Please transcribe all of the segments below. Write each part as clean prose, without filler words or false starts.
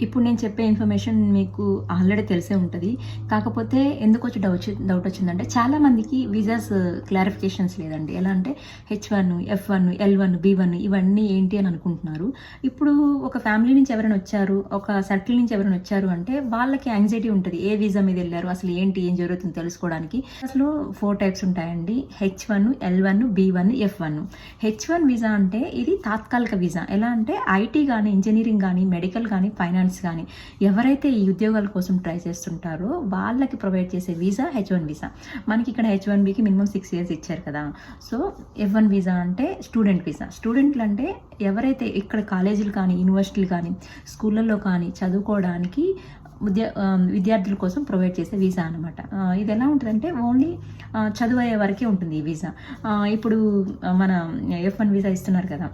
ఇప్పుడు నేను చెప్పే ఇన్ఫర్మేషన్ మీకు ఆల్రెడీ తెలిసే ఉంటుంది. కాకపోతే ఎందుకు వచ్చి డౌట్ వచ్చిందంటే చాలామందికి వీసాస్ క్లారిఫికేషన్స్ లేదండి. ఎలా అంటే H1, F1, L1, B1 ఇవన్నీ ఏంటి అని అనుకుంటున్నారు. ఇప్పుడు ఒక ఫ్యామిలీ నుంచి ఎవరైనా వచ్చారు, ఒక సర్కిల్ నుంచి ఎవరైనా వచ్చారు అంటే వాళ్ళకి యాంగ్జైటీ ఉంటుంది. ఏ వీసా మీద వెళ్ళారు, అసలు ఏంటి, ఏం జరుగుతుందో తెలుసుకోవడానికి. అసలు 4 టైప్స్ ఉంటాయండి: H1, L1, B1, F1. H1 visa అంటే ఇది తాత్కాలిక వీసా. ఎలా అంటే ఐటీ కానీ, ఇంజనీరింగ్ కానీ, మెడికల్ కానీ, ఫైనాన్స్ కానీ ఎవరైతే ఈ ఉద్యోగాల కోసం ట్రై చేస్తుంటారో వాళ్ళకి ప్రొవైడ్ చేసే వీసా H1 వీసా. మనకి ఇక్కడ H1Bకి మినిమం 6 years ఇచ్చారు కదా. సో F1 వీసా అంటే స్టూడెంట్ వీసా. స్టూడెంట్లు అంటే ఎవరైతే ఇక్కడ కాలేజీలు కానీ, యూనివర్సిటీలు కానీ, స్కూళ్ళల్లో కానీ చదువుకోవడానికి విద్యార్థుల కోసం ప్రొవైడ్ చేసే వీసా అనమాట. ఇది ఎలా ఉంటుందంటే ఓన్లీ చదువు అయ్యే వరకే ఉంటుంది ఈ వీసా. ఇప్పుడు మన F1 వీసా ఇస్తున్నారు కదా,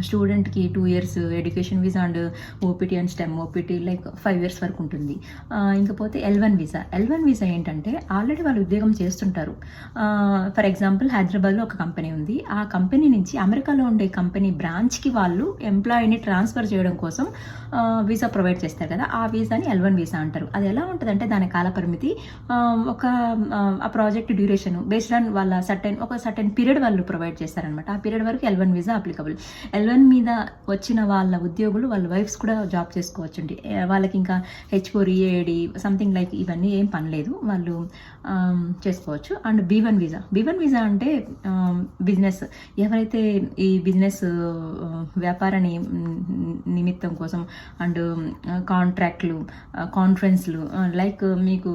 స్టూడెంట్కి 2 years education visa and OPT and stem OPT like 5 years వరకు ఉంటుంది. ఇంకపోతే L1 వీసా. L1 వీసా ఏంటంటే ఆల్రెడీ వాళ్ళు ఉద్యోగం చేస్తుంటారు. ఫర్ ఎగ్జాంపుల్ హైదరాబాద్లో ఒక కంపెనీ ఉంది. ఆ కంపెనీ నుంచి అమెరికాలో ఉండే కంపెనీ బ్రాంచ్కి వాళ్ళు ఎంప్లాయీని ట్రాన్స్ఫర్ చేయడం కోసం వీసా ప్రొవైడ్ చేస్తారు కదా, ఆ వీసాని L1 వీసా అంటారు. అది ఎలా ఉంటుందంటే దాని కాల పరిమితి ఆ ప్రాజెక్ట్ డ్యూరేషన్ బేస్డ్ ఆన్ వాళ్ళ సర్టెన్ పీరియడ్ వాళ్ళు ప్రొవైడ్ చేస్తారనమాట. ఆ పీరియడ్ వరకు L1 వీసా అప్లికబుల్. L1 మీద వచ్చిన వాళ్ళ ఉద్యోగులు వాళ్ళ వైఫ్స్ కూడా జాబ్ చేసుకోవచ్చు అండి. వాళ్ళకి ఇంకా H4 EAD సంథింగ్ లైక్ ఇవన్నీ ఏం పని లేదు, వాళ్ళు చేసుకోవచ్చు. And B1 visa. B1 visa అంటే బిజినెస్, ఎవరైతే ఈ బిజినెస్ వ్యాపారాన్ని నిమిత్తం కోసం అండ్ కాంట్రాక్ట్లు, కాన్ఫరెన్స్లు లైక్ మీకు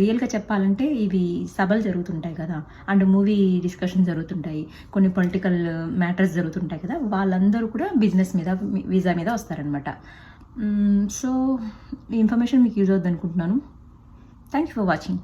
రియల్గా చెప్పాలంటే ఇవి సభలు జరుగుతుంటాయి కదా, అండ్ మూవీ డిస్కషన్ జరుగుతుంటాయి, కొన్ని పొలిటికల్ మ్యాటర్స్ జరుగుతుంటాయి కదా, వాళ్ళందరూ కూడా బిజినెస్ మీద వీసా మీద వస్తారనమాట. సో ఈ ఇన్ఫర్మేషన్ మీకు యూజ్ అవుతుంది అనుకుంటున్నాను. Thank you for watching.